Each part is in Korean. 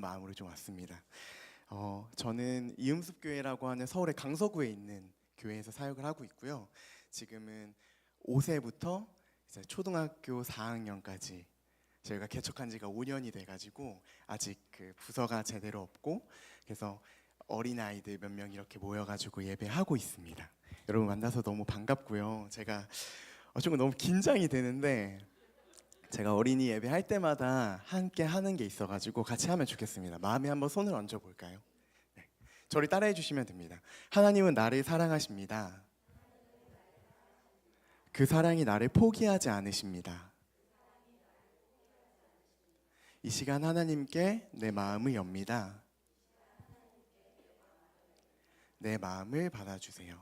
마음으로 좀 왔습니다. 저는 이음습교회라고 하는 서울의 강서구에 있는 교회에서 사역을 하고 있고요. 지금은 5세부터 이제 초등학교 4학년까지 저희가 개척한 지가 5년이 돼가지고 아직 그 부서가 제대로 없고, 그래서 어린아이들 몇 명 이렇게 모여가지고 예배하고 있습니다. 여러분 만나서 너무 반갑고요. 제가 좀 너무 긴장이 되는데, 제가 어린이 예배할 때마다 함께 하는 게 있어가지고 같이 하면 좋겠습니다. 마음에 한번 손을 얹어 볼까요? 네. 저를 따라해 주시면 됩니다. 하나님은 나를 사랑하십니다. 그 사랑이 나를 포기하지 않으십니다. 이 시간 하나님께 내 마음을 엽니다. 내 마음을 받아주세요.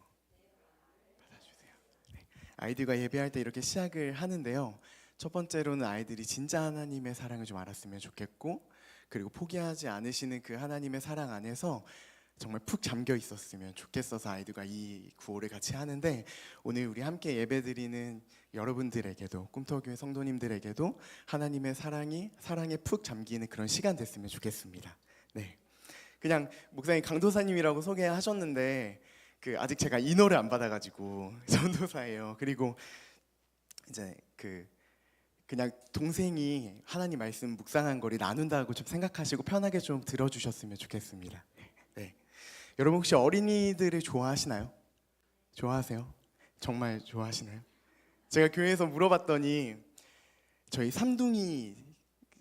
받아주세요. 네. 아이들과 예배할 때 이렇게 시작을 하는데요. 첫 번째로는 아이들이 진짜 하나님의 사랑을 좀 알았으면 좋겠고, 그리고 포기하지 않으시는 그 하나님의 사랑 안에서 정말 푹 잠겨 있었으면 좋겠어서 아이들과 이 구호를 같이 하는데, 오늘 우리 함께 예배드리는 여러분들에게도, 꿈터교회 성도님들에게도 하나님의 사랑에 푹 잠기는 그런 시간 됐으면 좋겠습니다. 네, 그냥 목사님 강도사님이라고 소개하셨는데 아직 제가 인허를 안 받아가지고 전도사예요. 그리고 이제 그냥 동생이 하나님 말씀 묵상한 거를 나눈다고 좀 생각하시고 편하게 좀 들어주셨으면 좋겠습니다. 네. 여러분 혹시 어린이들을 좋아하시나요? 좋아하세요? 정말 좋아하시나요? 제가 교회에서 물어봤더니 저희 삼둥이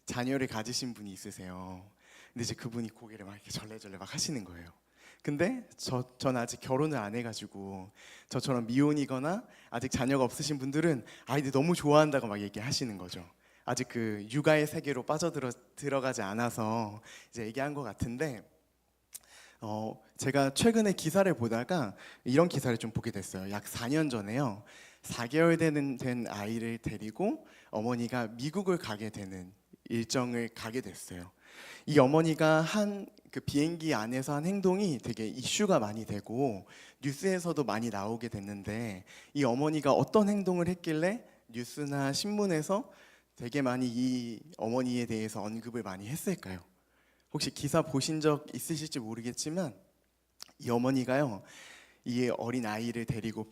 자녀를 가지신 분이 있으세요. 근데 이제 그분이 고개를 막 이렇게 절레절레 막 하시는 거예요. 근데 전 아직 결혼을 안 해가지고, 저처럼 미혼이거나 아직 자녀가 없으신 분들은 아이들 너무 좋아한다고 막 얘기하시는 거죠. 아직 그 육아의 세계로 들어가지 않아서 이제 얘기한 것 같은데, 제가 최근에 기사를 보다가 이런 기사를 좀 보게 됐어요. 약 4년 전에요. 4개월 된 아이를 데리고 어머니가 미국을 가게 되는 일정을 가게 됐어요. 이 어머니가 한 그 비행기 안에서 한 행동이 되게 이슈가 많이 되고 뉴스에서도 많이 나오게 됐는데, 이 어머니가 어떤 행동을 했길래 뉴스나 신문에서 되게 많이 이 어머니에 대해서 언급을 많이 했을까요? 혹시 기사 보신 적 있으실지 모르겠지만, 이 어머니가요, 이 어린 아이를 데리고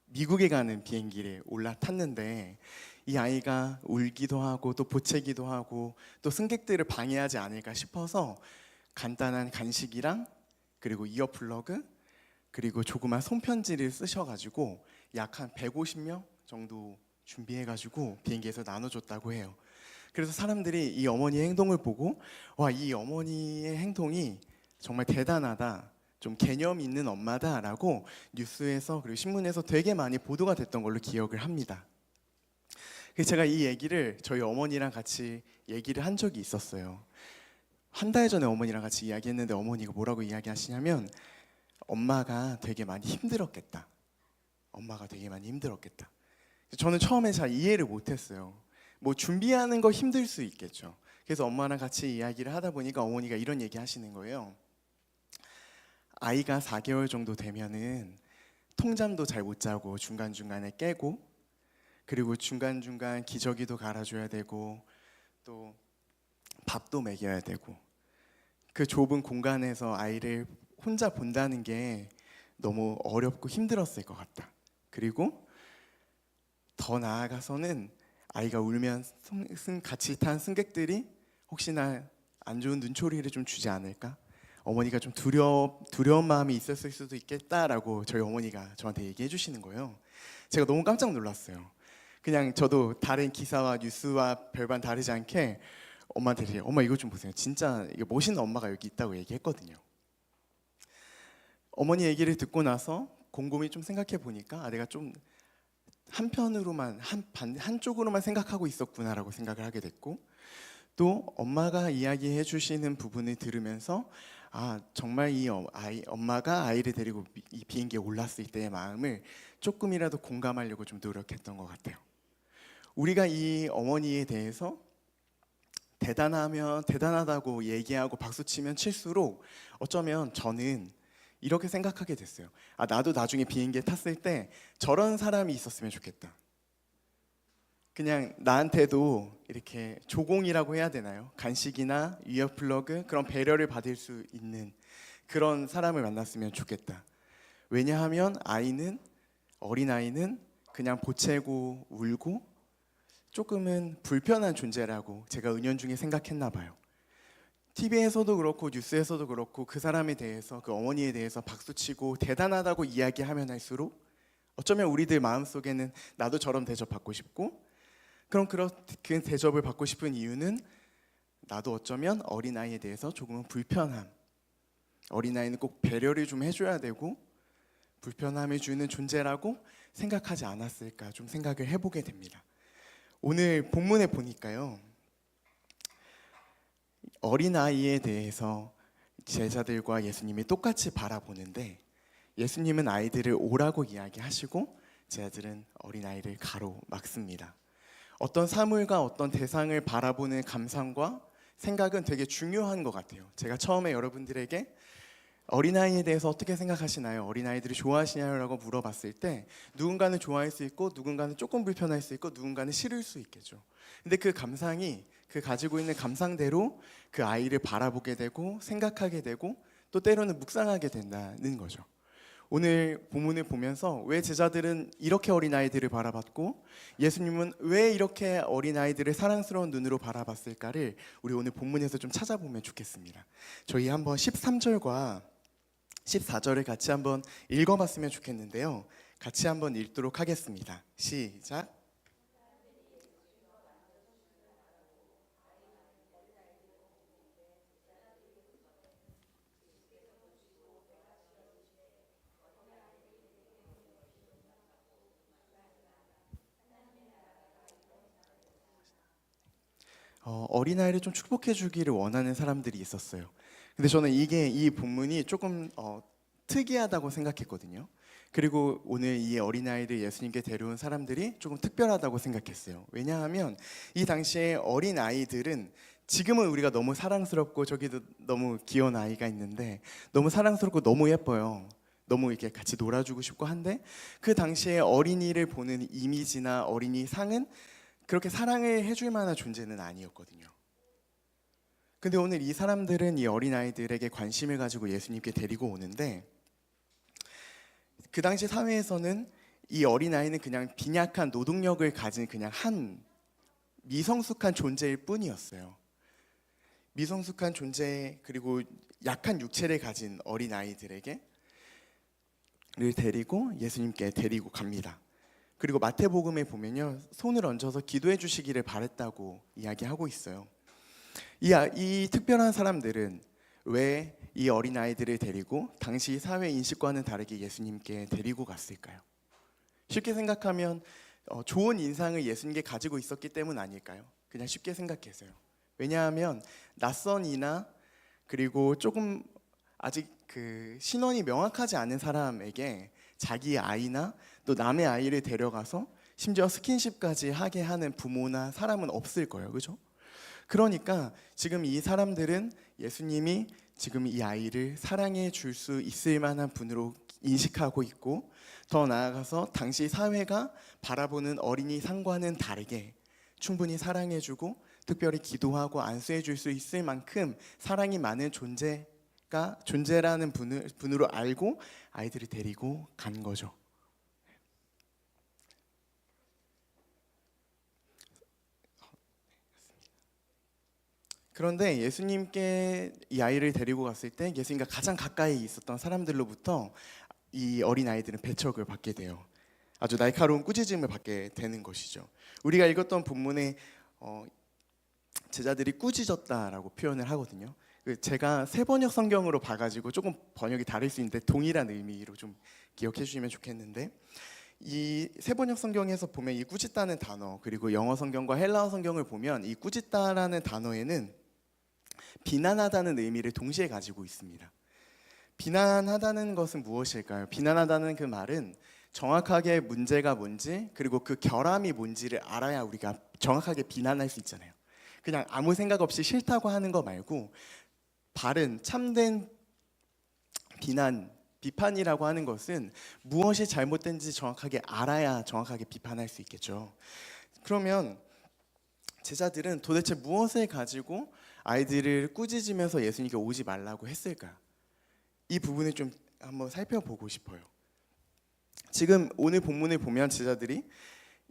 미국에 가는 비행기를 올라탔는데, 이 아이가 울기도 하고 또 보채기도 하고 또 승객들을 방해하지 않을까 싶어서 간단한 간식이랑 그리고 이어플러그 그리고 조그만 손편지를 쓰셔가지고 약 한 150명 정도 준비해가지고 비행기에서 나눠줬다고 해요. 그래서 사람들이 이 어머니의 행동을 보고, 와, 이 어머니의 행동이 정말 대단하다, 좀 개념 있는 엄마다라고 뉴스에서 그리고 신문에서 되게 많이 보도가 됐던 걸로 기억을 합니다. 그래서 제가 이 얘기를 저희 어머니랑 같이 얘기를 한 적이 있었어요. 한 달 전에 어머니랑 같이 이야기했는데 어머니가 뭐라고 이야기하시냐면, 엄마가 되게 많이 힘들었겠다. 엄마가 되게 많이 힘들었겠다. 저는 처음에 잘 이해를 못했어요. 뭐 준비하는 거 힘들 수 있겠죠. 그래서 엄마랑 같이 이야기를 하다 보니까 어머니가 이런 얘기 하시는 거예요. 아이가 4개월 정도 되면은 통잠도 잘 못 자고 중간중간에 깨고, 그리고 중간중간 기저귀도 갈아줘야 되고 또 밥도 먹여야 되고, 그 좁은 공간에서 아이를 혼자 본다는 게 너무 어렵고 힘들었을 것 같다. 그리고 더 나아가서는 아이가 울면 같이 탄 승객들이 혹시나 안 좋은 눈초리를 좀 주지 않을까? 어머니가 좀 두려운 마음이 있었을 수도 있겠다라고 저희 어머니가 저한테 얘기해 주시는 거예요. 제가 너무 깜짝 놀랐어요. 그냥 저도 다른 기사와 뉴스와 별반 다르지 않게 엄마한테 엄마 이거 좀 보세요. 진짜 이거 멋있는 엄마가 여기 있다고 얘기했거든요. 어머니 얘기를 듣고 나서 곰곰이 좀 생각해 보니까 내가 좀 한편으로만 한쪽으로만 생각하고 있었구나라고 생각을 하게 됐고, 또 엄마가 이야기해 주시는 부분을 들으면서 정말 엄마가 아이를 데리고 이 비행기에 올랐을 때의 마음을 조금이라도 공감하려고 좀 노력했던 것 같아요. 우리가 이 어머니에 대해서 대단하다고 얘기하고 박수치면 칠수록 어쩌면 저는 이렇게 생각하게 됐어요. 나도 나중에 비행기에 탔을 때 저런 사람이 있었으면 좋겠다. 그냥 나한테도 이렇게 조공이라고 해야 되나요? 간식이나 이어플러그 그런 배려를 받을 수 있는 그런 사람을 만났으면 좋겠다. 왜냐하면 어린아이는 그냥 보채고 울고 조금은 불편한 존재라고 제가 은연중에 생각했나 봐요. TV에서도 그렇고 뉴스에서도 그렇고 그 사람에 대해서, 그 어머니에 대해서 박수치고 대단하다고 이야기하면 할수록 어쩌면 우리들 마음속에는 나도 저런 대접받고 싶고, 그 대접을 받고 싶은 이유는 나도 어쩌면 어린아이에 대해서 조금은 불편함, 어린아이는 꼭 배려를 좀 해줘야 되고 불편함을 주는 존재라고 생각하지 않았을까 좀 생각을 해보게 됩니다. 오늘 본문에 보니까요, 어린아이에 대해서 제자들과 예수님이 똑같이 바라보는데, 예수님은 아이들을 오라고 이야기하시고 제자들은 어린아이를 가로막습니다. 어떤 사물과 어떤 대상을 바라보는 감상과 생각은 되게 중요한 것 같아요. 제가 처음에 여러분들에게 어린아이에 대해서 어떻게 생각하시나요? 어린아이들이 좋아하시나요? 라고 물어봤을 때 누군가는 좋아할 수 있고 누군가는 조금 불편할 수 있고 누군가는 싫을 수 있겠죠. 근데 그 감상이 그 가지고 있는 감상대로 그 아이를 바라보게 되고 생각하게 되고 또 때로는 묵상하게 된다는 거죠. 오늘 본문을 보면서 왜 제자들은 이렇게 어린아이들을 바라봤고 예수님은 왜 이렇게 어린아이들을 사랑스러운 눈으로 바라봤을까를 우리 오늘 본문에서 좀 찾아보면 좋겠습니다. 저희 한번 13절과 14절을 같이 한번 읽어봤으면 좋겠는데요. 같이 한번 읽도록 하겠습니다. 시작. 어린아이를 좀 축복해 주기를 원하는 사람들이 있었어요. 근데 저는 이 본문이 조금 특이하다고 생각했거든요. 그리고 오늘 이 어린아이를 예수님께 데려온 사람들이 조금 특별하다고 생각했어요. 왜냐하면 이 당시에 어린아이들은, 지금은 우리가 너무 사랑스럽고 저기도 너무 귀여운 아이가 있는데 너무 사랑스럽고 너무 예뻐요. 너무 이렇게 같이 놀아주고 싶고 한데, 그 당시에 어린이를 보는 이미지나 어린이 상은 그렇게 사랑을 해줄 만한 존재는 아니었거든요. 근데 오늘 이 사람들은 이 어린아이들에게 관심을 가지고 예수님께 데리고 오는데, 그 당시 사회에서는 이 어린아이는 그냥 빈약한 노동력을 가진 그냥 한 미성숙한 존재일 뿐이었어요. 미성숙한 존재, 그리고 약한 육체를 가진 어린아이들에게 데리고 예수님께 데리고 갑니다. 그리고 마태복음에 보면요, 손을 얹어서 기도해 주시기를 바랬다고 이야기하고 있어요. 이 특별한 사람들은 왜 이 어린아이들을 데리고 당시 사회 인식과는 다르게 예수님께 데리고 갔을까요? 쉽게 생각하면 좋은 인상을 예수님께 가지고 있었기 때문 아닐까요? 그냥 쉽게 생각해서요. 왜냐하면 낯선 이나 그리고 조금 아직 그 신원이 명확하지 않은 사람에게 자기 아이나 또 남의 아이를 데려가서 심지어 스킨십까지 하게 하는 부모나 사람은 없을 거예요. 그죠? 그러니까 지금 이 사람들은 예수님이 지금 이 아이를 사랑해 줄 수 있을 만한 분으로 인식하고 있고, 더 나아가서 당시 사회가 바라보는 어린이 상과는 다르게 충분히 사랑해 주고 특별히 기도하고 안수해 줄 수 있을 만큼 사랑이 많은 존재라는 분으로 알고 아이들을 데리고 간 거죠. 그런데 예수님께 이 아이를 데리고 갔을 때 예수님과 가장 가까이 있었던 사람들로부터 이 어린아이들은 배척을 받게 돼요. 아주 날카로운 꾸짖음을 받게 되는 것이죠. 우리가 읽었던 본문에 제자들이 꾸짖었다라고 표현을 하거든요. 제가 새 번역 성경으로 봐가지고 조금 번역이 다를 수 있는데 동일한 의미로 좀 기억해 주시면 좋겠는데, 이 새 번역 성경에서 보면 이 꾸짖다는 단어, 그리고 영어 성경과 헬라어 성경을 보면 이 꾸짖다라는 단어에는 비난하다는 의미를 동시에 가지고 있습니다. 비난하다는 것은 무엇일까요? 비난하다는 그 말은 정확하게 문제가 뭔지 그리고 그 결함이 뭔지를 알아야 우리가 정확하게 비난할 수 있잖아요. 그냥 아무 생각 없이 싫다고 하는 거 말고 바른 참된 비판이라고 하는 것은 무엇이 잘못된지 정확하게 알아야 정확하게 비판할 수 있겠죠. 그러면 제자들은 도대체 무엇을 가지고 아이들을 꾸짖으면서 예수님께 오지 말라고 했을까? 이 부분을 좀 한번 살펴보고 싶어요. 지금 오늘 본문을 보면 제자들이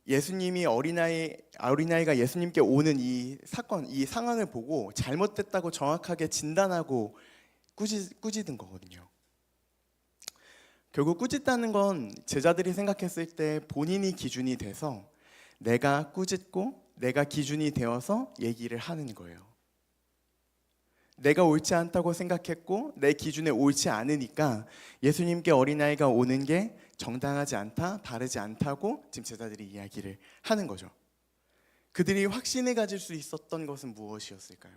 예수님이 어린아이가 예수님께 오는 이 사건, 이 상황을 보고 잘못됐다고 정확하게 진단하고 꾸짖은 거거든요. 결국 꾸짖다는 건 제자들이 생각했을 때 본인이 기준이 돼서 내가 꾸짖고 내가 기준이 되어서 얘기를 하는 거예요. 내가 옳지 않다고 생각했고 내 기준에 옳지 않으니까 예수님께 어린아이가 오는 게 정당하지 않다, 바르지 않다고 지금 제자들이 이야기를 하는 거죠. 그들이 확신을 가질 수 있었던 것은 무엇이었을까요?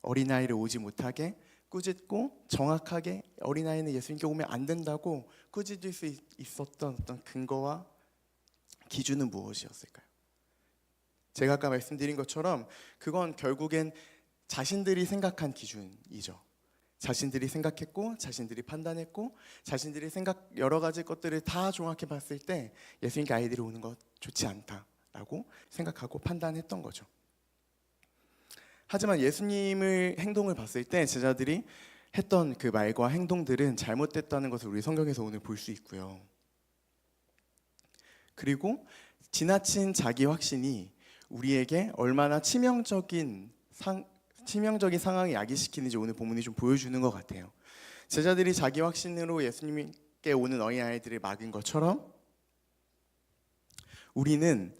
어린아이를 오지 못하게 꾸짖고 정확하게 어린아이는 예수님께 오면 안 된다고 꾸짖을 수 있었던 어떤 근거와 기준은 무엇이었을까요? 제가 아까 말씀드린 것처럼 그건 결국엔 자신들이 생각한 기준이죠. 자신들이 생각했고 자신들이 판단했고 자신들이 여러 가지 것들을 다 종합해 봤을 때 예수님께 아이들이 오는 것 좋지 않다라고 생각하고 판단했던 거죠. 하지만 예수님의 행동을 봤을 때 제자들이 했던 그 말과 행동들은 잘못됐다는 것을 우리 성경에서 오늘 볼 수 있고요. 그리고 지나친 자기 확신이 우리에게 얼마나 치명적인 상황을 야기시키는지 오늘 본문이 좀 보여주는 것 같아요. 제자들이 자기 확신으로 예수님께 오는 어린아이들을 막은 것처럼 우리는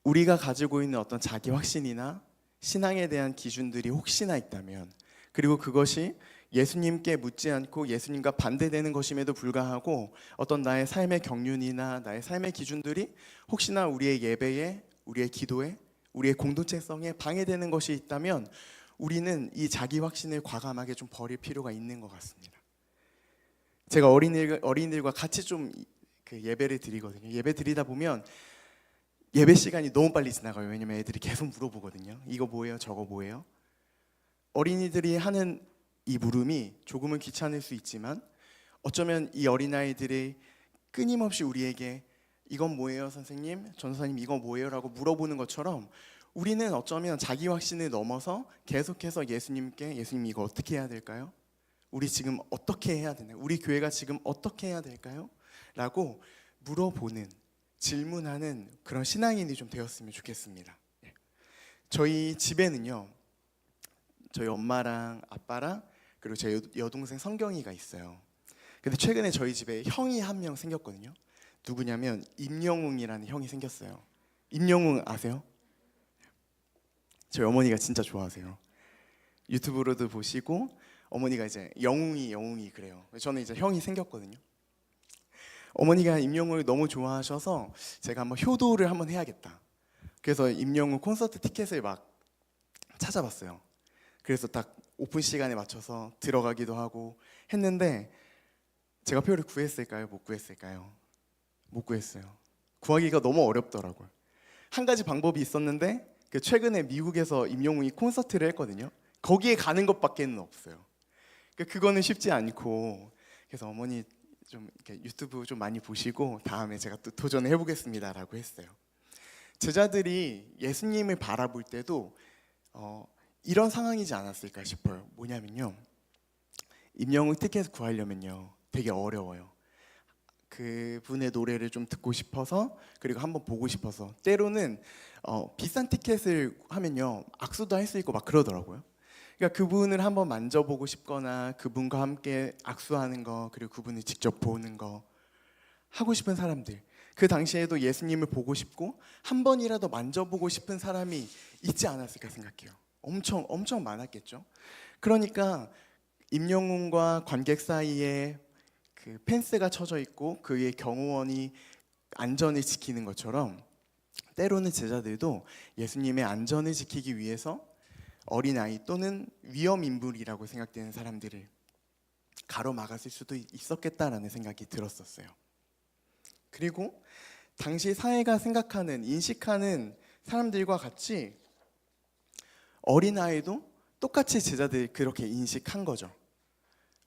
우리가 가지고 있는 어떤 자기 확신이나 신앙에 대한 기준들이 혹시나 있다면, 그리고 그것이 예수님께 묻지 않고 예수님과 반대되는 것임에도 불구하고 어떤 나의 삶의 경륜이나 나의 삶의 기준들이 혹시나 우리의 예배에, 우리의 기도에, 우리의 공동체성에 방해되는 것이 있다면 우리는 이 자기 확신을 과감하게 좀 버릴 필요가 있는 것 같습니다. 제가 어린이들과 같이 좀 그 예배를 드리거든요. 예배 드리다 보면 예배 시간이 너무 빨리 지나가요. 왜냐면 애들이 계속 물어보거든요. 이거 뭐예요? 저거 뭐예요? 어린이들이 하는 이 물음이 조금은 귀찮을 수 있지만 어쩌면 이 어린아이들이 끊임없이 우리에게 이건 뭐예요 선생님? 전도사님 이거 뭐예요? 라고 물어보는 것처럼 우리는 어쩌면 자기 확신을 넘어서 계속해서 예수님께 예수님 이거 어떻게 해야 될까요? 우리 지금 어떻게 해야 되나요? 우리 교회가 지금 어떻게 해야 될까요? 라고 물어보는, 질문하는 그런 신앙인이 좀 되었으면 좋겠습니다. 저희 집에는요, 저희 엄마랑 아빠랑 그리고 제 여동생 성경이가 있어요. 근데 최근에 저희 집에 형이 한 명 생겼거든요. 누구냐면 임영웅이라는 형이 생겼어요. 임영웅 아세요? 저희 어머니가 진짜 좋아하세요. 유튜브로도 보시고 어머니가 이제 영웅이 그래요. 저는 이제 형이 생겼거든요. 어머니가 임영웅을 너무 좋아하셔서 제가 한번 효도를 한번 해야겠다. 그래서 임영웅 콘서트 티켓을 막 찾아봤어요. 그래서 딱 오픈 시간에 맞춰서 들어가기도 하고 했는데 제가 표를 구했을까요? 못 구했을까요? 못 구했어요. 구하기가 너무 어렵더라고요. 한 가지 방법이 있었는데 최근에 미국에서 임영웅이 콘서트를 했거든요. 거기에 가는 것밖에는 없어요. 그거는 쉽지 않고 그래서 어머니 좀 이렇게 유튜브 좀 많이 보시고 다음에 제가 또 도전해 보겠습니다라고 했어요. 제자들이 예수님을 바라볼 때도 이런 상황이지 않았을까 싶어요. 뭐냐면요, 임영웅 티켓 구하려면요 되게 어려워요. 그분의 노래를 좀 듣고 싶어서 그리고 한번 보고 싶어서 때로는 비싼 티켓을 하면요 악수도 할 수 있고 막 그러더라고요. 그러니까 그분을 한번 만져보고 싶거나 그분과 함께 악수하는 거 그리고 그분을 직접 보는 거 하고 싶은 사람들, 그 당시에도 예수님을 보고 싶고 한 번이라도 만져보고 싶은 사람이 있지 않았을까 생각해요. 엄청 많았겠죠. 그러니까 임영웅과 관객 사이에 그 펜스가 쳐져 있고 그 위에 경호원이 안전을 지키는 것처럼 때로는 제자들도 예수님의 안전을 지키기 위해서 어린아이 또는 위험인물이라고 생각되는 사람들을 가로막았을 수도 있었겠다라는 생각이 들었었어요. 그리고 당시 사회가 생각하는, 인식하는 사람들과 같이 어린아이도 똑같이 제자들이 그렇게 인식한 거죠.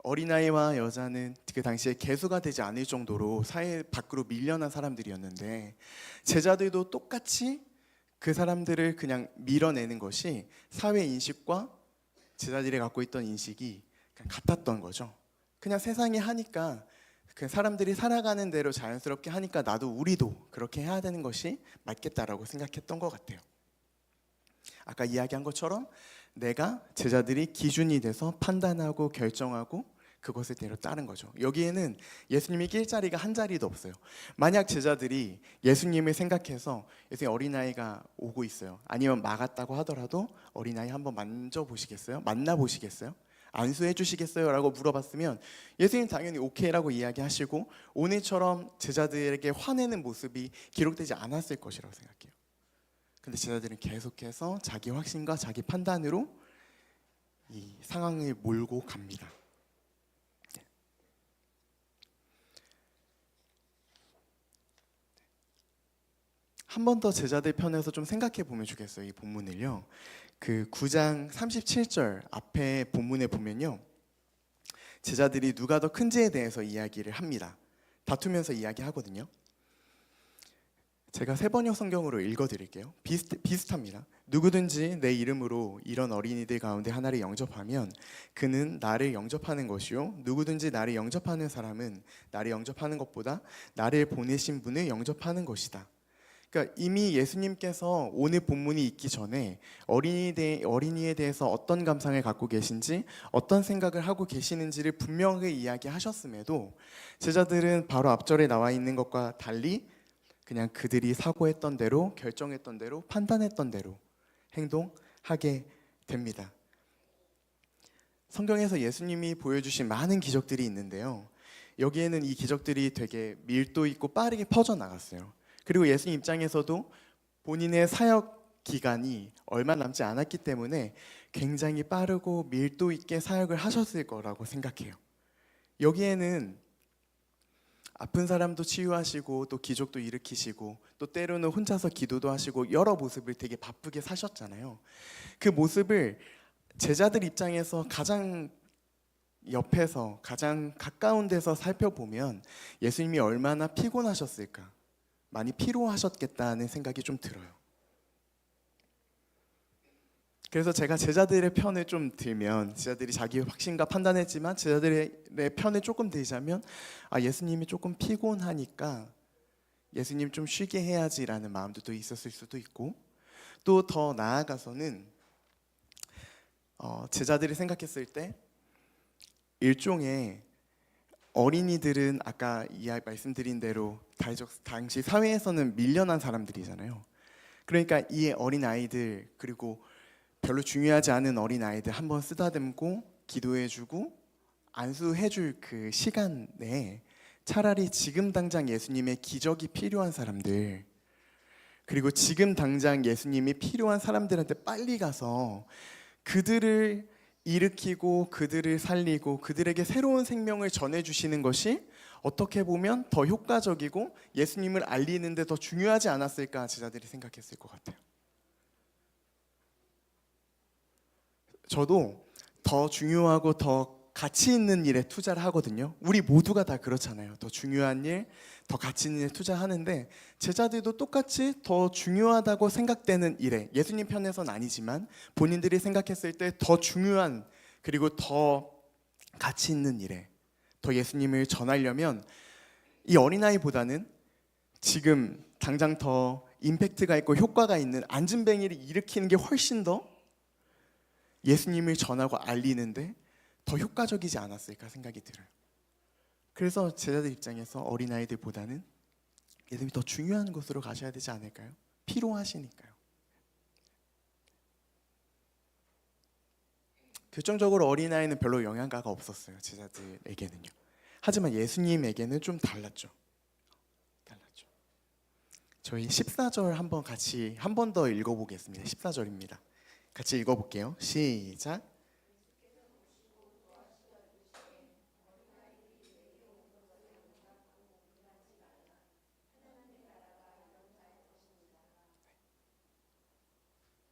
어린아이와 여자는 그 당시에 계수가 되지 않을 정도로 사회 밖으로 밀려난 사람들이었는데 제자들도 똑같이 그 사람들을 그냥 밀어내는 것이 사회 인식과 제자들이 갖고 있던 인식이 그냥 같았던 거죠. 그냥 세상이 하니까 그 사람들이 살아가는 대로 자연스럽게 하니까 나도 우리도 그렇게 해야 되는 것이 맞겠다라고 생각했던 것 같아요. 아까 이야기한 것처럼 내가 제자들이 기준이 돼서 판단하고 결정하고 그것을 대로 따른 거죠. 여기에는 예수님이 낄 자리가 한 자리도 없어요. 만약 제자들이 예수님을 생각해서 예수님 어린아이가 오고 있어요. 아니면 막았다고 하더라도 어린아이 한번 만져보시겠어요? 만나보시겠어요? 안수해 주시겠어요? 라고 물어봤으면 예수님 당연히 오케이라고 이야기하시고 오늘처럼 제자들에게 화내는 모습이 기록되지 않았을 것이라고 생각해요. 근데 제자들은 계속해서 자기 확신과 자기 판단으로 이 상황을 몰고 갑니다. 한 번 더 제자들 편에서 좀 생각해 보면 좋겠어요. 이 본문을요. 그 9장 37절 앞에 본문에 보면요. 제자들이 누가 더 큰지에 대해서 이야기를 합니다. 다투면서 이야기하거든요. 제가 세번역 성경으로 읽어드릴게요. 비슷합니다. 누구든지 내 이름으로 이런 어린이들 가운데 하나를 영접하면 그는 나를 영접하는 것이요 누구든지 나를 영접하는 사람은 나를 영접하는 것보다 나를 보내신 분을 영접하는 것이다. 그러니까 이미 예수님께서 오늘 본문이 있기 전에 어린이에 대해서 어떤 감상을 갖고 계신지 어떤 생각을 하고 계시는지를 분명하게 이야기하셨음에도 제자들은 바로 앞절에 나와 있는 것과 달리 그냥 그들이 사고했던 대로 결정했던 대로 판단했던 대로 행동하게 됩니다. 성경에서 예수님이 보여주신 많은 기적들이 있는데요. 여기에는 이 기적들이 되게 밀도 있고 빠르게 퍼져나갔어요. 그리고 예수님 입장에서도 본인의 사역 기간이 얼마 남지 않았기 때문에 굉장히 빠르고 밀도 있게 사역을 하셨을 거라고 생각해요. 여기에는 아픈 사람도 치유하시고 또 기적도 일으키시고 또 때로는 혼자서 기도도 하시고 여러 모습을 되게 바쁘게 사셨잖아요. 그 모습을 제자들 입장에서 가장 옆에서 가장 가까운 데서 살펴보면 예수님이 얼마나 피곤하셨을까, 많이 피로하셨겠다는 생각이 좀 들어요. 그래서 제가 제자들의 편을 좀 들면 제자들이 자기 확신과 판단했지만 제자들의 편을 조금 들자면 예수님이 조금 피곤하니까 예수님 좀 쉬게 해야지라는 마음도 또 있었을 수도 있고 또 더 나아가서는 제자들이 생각했을 때 일종의 어린이들은 아까 말씀드린 대로 당시 사회에서는 밀려난 사람들이잖아요. 그러니까 이 어린아이들 그리고 별로 중요하지 않은 어린아이들 한번 쓰다듬고 기도해주고 안수해줄 그 시간 내에 차라리 지금 당장 예수님의 기적이 필요한 사람들 그리고 지금 당장 예수님이 필요한 사람들한테 빨리 가서 그들을 일으키고 그들을 살리고 그들에게 새로운 생명을 전해주시는 것이 어떻게 보면 더 효과적이고 예수님을 알리는 데 더 중요하지 않았을까 제자들이 생각했을 것 같아요. 저도 더 중요하고 더 가치 있는 일에 투자를 하거든요. 우리 모두가 다 그렇잖아요. 더 중요한 일, 더 가치 있는 일에 투자하는데 제자들도 똑같이 더 중요하다고 생각되는 일에 예수님 편에서는 아니지만 본인들이 생각했을 때 더 중요한 그리고 더 가치 있는 일에 더 예수님을 전하려면 이 어린아이보다는 지금 당장 더 임팩트가 있고 효과가 있는 안진뱅이를 일으키는 게 훨씬 더 예수님을 전하고 알리는데 더 효과적이지 않았을까 생각이 들어요. 그래서 제자들 입장에서 어린아이들보다는 예수님이 더 중요한 곳으로 가셔야 되지 않을까요? 필요하시니까요. 결정적으로 어린아이는 별로 영향가가 없었어요. 제자들에게는요. 하지만 예수님에게는 좀 달랐죠. 저희 14절 한번 같이 한 번 더 읽어보겠습니다. 14절입니다. 같이 읽어볼게요. 시작.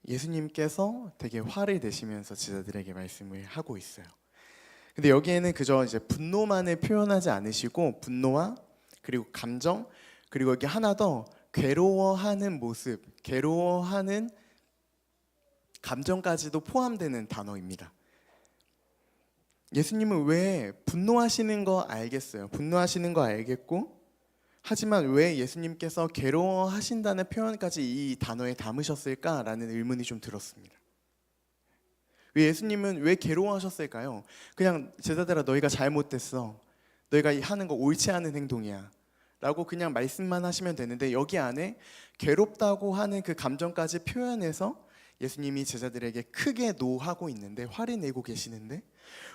예수님께서 되게 화를 내시면서 제자들에게 말씀을 하고 있어요. 근데 여기에는 그저 이제 분노만을 표현하지 않으시고 분노와 그리고 감정 그리고 여기 하나 더 괴로워하는 모습, 괴로워하는 감정까지도 포함되는 단어입니다. 예수님은 왜 분노하시는 거 알겠어요. 분노하시는 거 알겠고 하지만 왜 예수님께서 괴로워하신다는 표현까지 이 단어에 담으셨을까라는 의문이 좀 들었습니다. 왜 예수님은 왜 괴로워하셨을까요? 그냥 제자들아 너희가 잘못됐어. 너희가 하는 거 옳지 않은 행동이야. 라고 그냥 말씀만 하시면 되는데 여기 안에 괴롭다고 하는 그 감정까지 표현해서 예수님이 제자들에게 크게 노하고 있는데 화를 내고 계시는데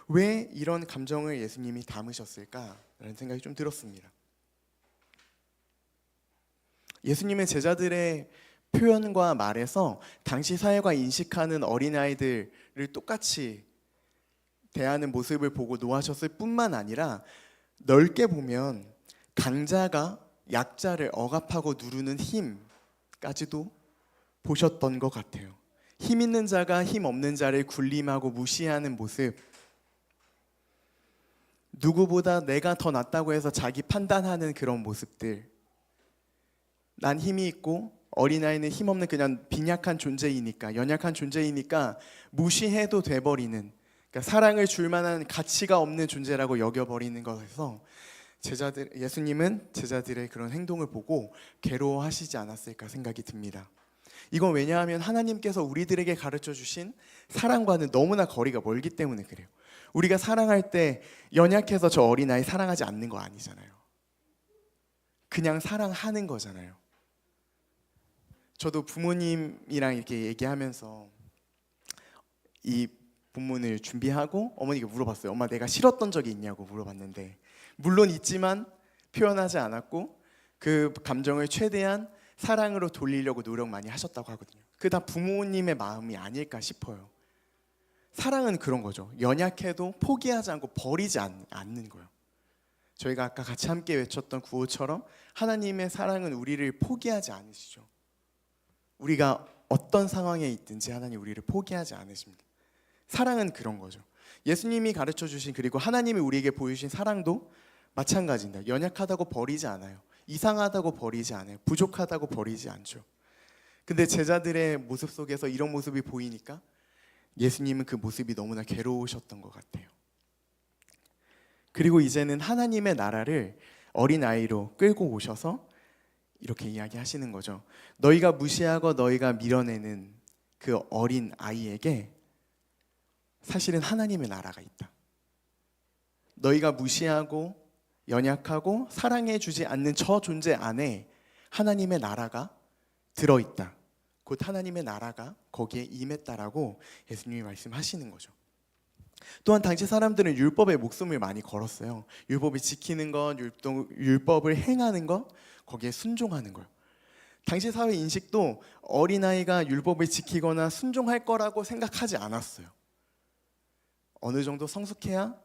왜 이런 감정을 예수님이 담으셨을까라는 생각이 좀 들었습니다. 예수님은 제자들의 표현과 말에서 당시 사회가 인식하는 어린아이들을 똑같이 대하는 모습을 보고 노하셨을 뿐만 아니라 넓게 보면 강자가 약자를 억압하고 누르는 힘까지도 보셨던 것 같아요. 힘 있는 자가 힘 없는 자를 군림하고 무시하는 모습, 누구보다 내가 더 낫다고 해서 자기 판단하는 그런 모습들, 난 힘이 있고 어린아이는 힘없는 그냥 빈약한 존재이니까, 연약한 존재이니까 무시해도 돼버리는, 그러니까 사랑을 줄 만한 가치가 없는 존재라고 여겨버리는 것에서 예수님은 제자들의 그런 행동을 보고 괴로워하시지 않았을까 생각이 듭니다. 이건 왜냐하면 하나님께서 우리들에게 가르쳐 주신 사랑과는 너무나 거리가 멀기 때문에 그래요. 우리가 사랑할 때 연약해서 저 어린아이 사랑하지 않는 거 아니잖아요. 그냥 사랑하는 거잖아요. 저도 부모님이랑 이렇게 얘기하면서 이 본문을 준비하고 어머니가 물어봤어요. 엄마 내가 싫었던 적이 있냐고 물어봤는데 물론 있지만 표현하지 않았고 그 감정을 최대한 사랑으로 돌리려고 노력 많이 하셨다고 하거든요. 그게 다 부모님의 마음이 아닐까 싶어요. 사랑은 그런 거죠. 연약해도 포기하지 않고 버리지 않는 거예요. 저희가 아까 같이 함께 외쳤던 구호처럼 하나님의 사랑은 우리를 포기하지 않으시죠. 우리가 어떤 상황에 있든지 하나님 우리를 포기하지 않으십니다. 사랑은 그런 거죠. 예수님이 가르쳐 주신 그리고 하나님이 우리에게 보여주신 사랑도 마찬가지입니다. 연약하다고 버리지 않아요. 이상하다고 버리지 않아요. 부족하다고 버리지 않죠. 근데 제자들의 모습 속에서 이런 모습이 보이니까 예수님은 그 모습이 너무나 괴로우셨던 것 같아요. 그리고 이제는 하나님의 나라를 어린아이로 끌고 오셔서 이렇게 이야기하시는 거죠. 너희가 무시하고 너희가 밀어내는 그 어린 아이에게 사실은 하나님의 나라가 있다. 너희가 무시하고 연약하고 사랑해주지 않는 저 존재 안에 하나님의 나라가 들어있다. 곧 하나님의 나라가 거기에 임했다라고 예수님이 말씀하시는 거죠. 또한 당시 사람들은 율법에 목숨을 많이 걸었어요. 율법을 지키는 것, 율법을 행하는 것, 거기에 순종하는 거예요. 당시 사회 인식도 어린아이가 율법을 지키거나 순종할 거라고 생각하지 않았어요. 어느 정도 성숙해야,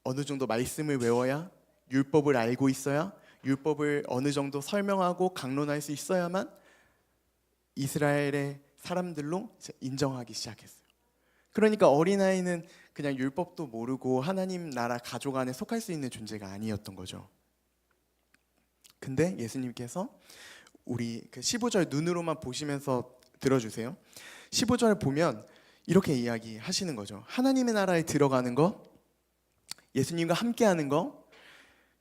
어느 정도 말씀을 외워야, 율법을 알고 있어야, 율법을 어느 정도 설명하고 강론할 수 있어야만 이스라엘의 사람들로 인정하기 시작했어요. 그러니까 어린아이는 그냥 율법도 모르고 하나님 나라 가족 안에 속할 수 있는 존재가 아니었던 거죠. 근데 예수님께서 우리 그 15절 눈으로만 보시면서 들어주세요. 15절 보면 이렇게 이야기하시는 거죠. 하나님의 나라에 들어가는 거, 예수님과 함께하는 거,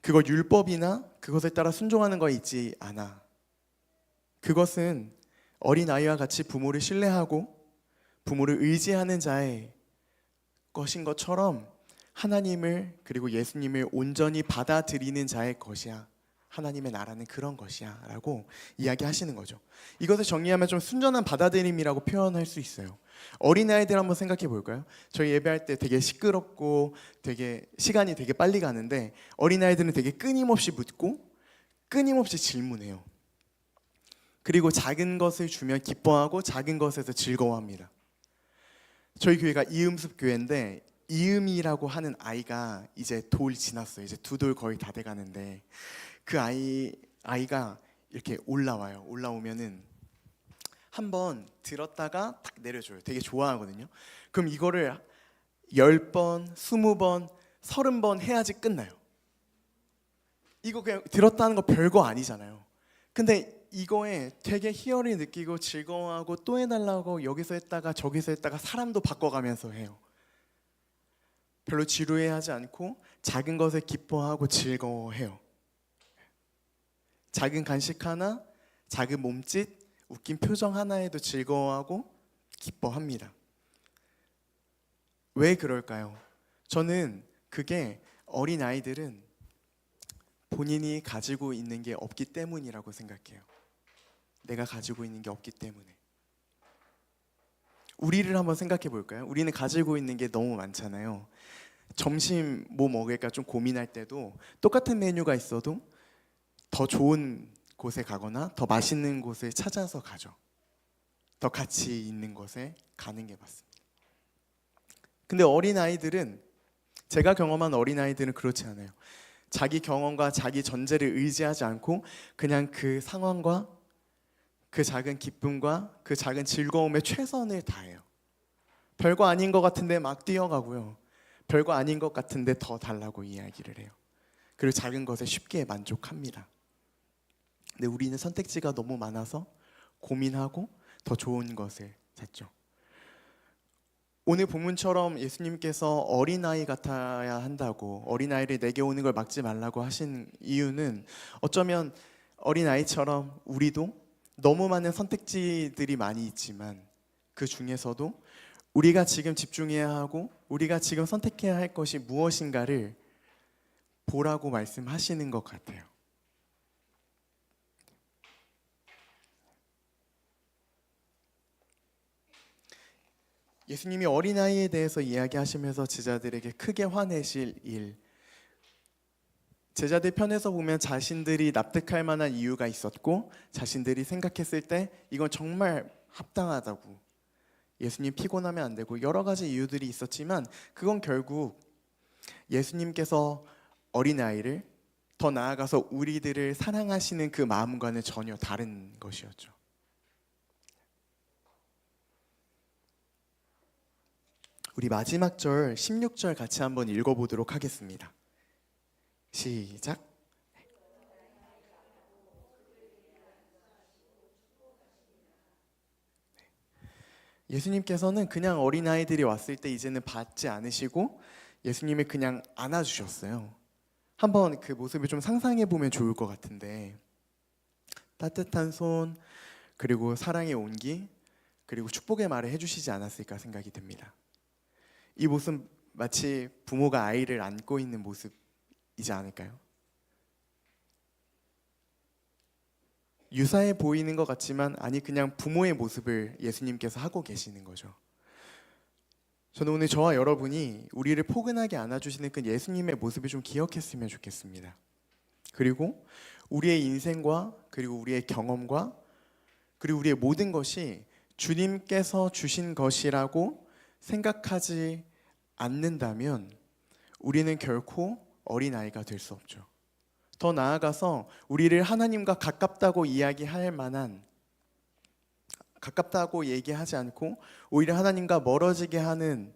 그거 율법이나 그것에 따라 순종하는 거 있지 않아. 그것은 어린아이와 같이 부모를 신뢰하고 부모를 의지하는 자의 것인 것처럼 하나님을 그리고 예수님을 온전히 받아들이는 자의 것이야. 하나님의 나라는 그런 것이야 라고 이야기하시는 거죠. 이것을 정리하면 좀 순전한 받아들임이라고 표현할 수 있어요. 어린아이들 한번 생각해 볼까요? 저희 예배할 때 되게 시끄럽고 되게 시간이 되게 빨리 가는데 어린아이들은 되게 끊임없이 묻고 끊임없이 질문해요. 그리고 작은 것을 주면 기뻐하고 작은 것에서 즐거워합니다. 저희 교회가 이음습 교회인데 이음이라고 하는 아이가 이제 돌 지났어요. 이제 2돌 거의 다 돼가는데 그 아이가 이렇게 올라와요. 올라오면은 한번 들었다가 딱 내려줘요. 되게 좋아하거든요. 그럼 이거를 10번, 20번, 30번 해야지 끝나요. 이거 그냥 들었다는 거 별거 아니잖아요. 근데 이거에 되게 희열을 느끼고 즐거워하고 또 해달라고 여기서 했다가 저기서 했다가 사람도 바꿔가면서 해요. 별로 지루해하지 않고 작은 것에 기뻐하고 즐거워해요. 작은 간식 하나, 작은 몸짓, 웃긴 표정 하나에도 즐거워하고 기뻐합니다. 왜 그럴까요? 저는 그게 어린아이들은 본인이 가지고 있는 게 없기 때문이라고 생각해요. 내가 가지고 있는 게 없기 때문에. 우리를 한번 생각해 볼까요? 우리는 가지고 있는 게 너무 많잖아요. 점심 뭐 먹을까 좀 고민할 때도 똑같은 메뉴가 있어도 더 좋은 곳에 가거나 더 맛있는 곳을 찾아서 가죠. 더 가치 있는 곳에 가는 게 맞습니다. 근데 어린아이들은, 제가 경험한 어린아이들은 그렇지 않아요. 자기 경험과 자기 전제를 의지하지 않고 그냥 그 상황과 그 작은 기쁨과 그 작은 즐거움에 최선을 다해요. 별거 아닌 것 같은데 막 뛰어가고요. 별거 아닌 것 같은데 더 달라고 이야기를 해요. 그리고 작은 것에 쉽게 만족합니다. 근데 우리는 선택지가 너무 많아서 고민하고 더 좋은 것을 찾죠. 오늘 본문처럼 예수님께서 어린아이 같아야 한다고, 어린아이를 내게 오는 걸 막지 말라고 하신 이유는 어쩌면 어린아이처럼 우리도 너무 많은 선택지들이 많이 있지만 그 중에서도 우리가 지금 집중해야 하고 우리가 지금 선택해야 할 것이 무엇인가를 보라고 말씀하시는 것 같아요. 예수님이 어린아이에 대해서 이야기하시면서 제자들에게 크게 화내실 일, 제자들 편에서 보면 자신들이 납득할 만한 이유가 있었고 자신들이 생각했을 때 이건 정말 합당하다고, 예수님 피곤하면 안 되고 여러 가지 이유들이 있었지만 그건 결국 예수님께서 어린아이를, 더 나아가서 우리들을 사랑하시는 그 마음과는 전혀 다른 것이었죠. 우리 마지막 절 16절 같이 한번 읽어보도록 하겠습니다. 시작. 예수님께서는 그냥 어린아이들이 왔을 때 이제는 받지 않으시고 예수님이 그냥 안아주셨어요. 한번 그 모습을 좀 상상해 보면 좋을 것 같은데, 따뜻한 손, 그리고 사랑의 온기, 그리고 축복의 말을 해주시지 않았을까 생각이 듭니다. 이 모습 마치 부모가 아이를 안고 있는 모습이지 않을까요? 유사해 보이는 것 같지만 아니 그냥 부모의 모습을 예수님께서 하고 계시는 거죠. 저는 오늘 저와 여러분이 우리를 포근하게 안아주시는 그 예수님의 모습을 좀 기억했으면 좋겠습니다. 그리고 우리의 인생과 그리고 우리의 경험과 그리고 우리의 모든 것이 주님께서 주신 것이라고 생각하지 않는다면 우리는 결코 어린아이가 될 수 없죠. 더 나아가서 우리를 하나님과 가깝다고 이야기할 만한, 가깝다고 얘기하지 않고 오히려 하나님과 멀어지게 하는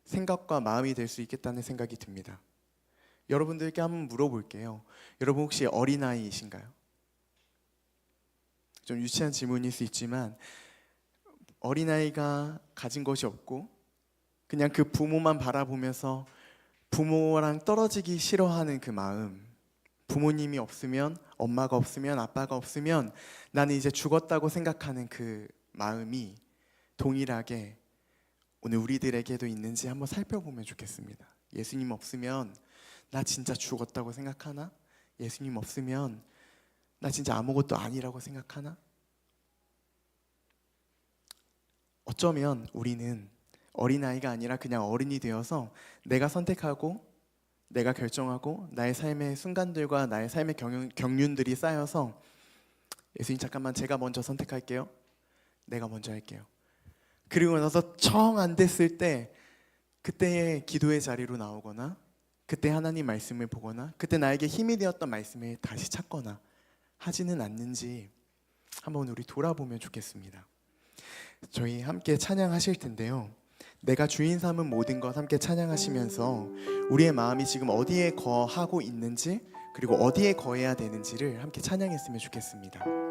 생각과 마음이 될 수 있겠다는 생각이 듭니다. 여러분들께 한번 물어볼게요. 여러분 혹시 어린아이이신가요? 좀 유치한 질문일 수 있지만 어린아이가 가진 것이 없고 그냥 그 부모만 바라보면서 부모랑 떨어지기 싫어하는 그 마음, 부모님이 없으면, 엄마가 없으면, 아빠가 없으면 나는 이제 죽었다고 생각하는 그 마음이 동일하게 오늘 우리들에게도 있는지 한번 살펴보면 좋겠습니다. 예수님 없으면 나 진짜 죽었다고 생각하나? 예수님 없으면 나 진짜 아무것도 아니라고 생각하나? 어쩌면 우리는 어린아이가 아니라 그냥 어른이 되어서 내가 선택하고 내가 결정하고 나의 삶의 순간들과 나의 삶의 경륜들이 쌓여서 예수님 잠깐만 제가 먼저 선택할게요. 내가 먼저 할게요. 그리고 나서 정 안 됐을 때 그때의 기도의 자리로 나오거나 그때 하나님 말씀을 보거나 그때 나에게 힘이 되었던 말씀을 다시 찾거나 하지는 않는지 한번 우리 돌아보면 좋겠습니다. 저희 함께 찬양하실 텐데요. 내가 주인 삼은 모든 것 함께 찬양하시면서 우리의 마음이 지금 어디에 거하고 있는지 그리고 어디에 거해야 되는지를 함께 찬양했으면 좋겠습니다.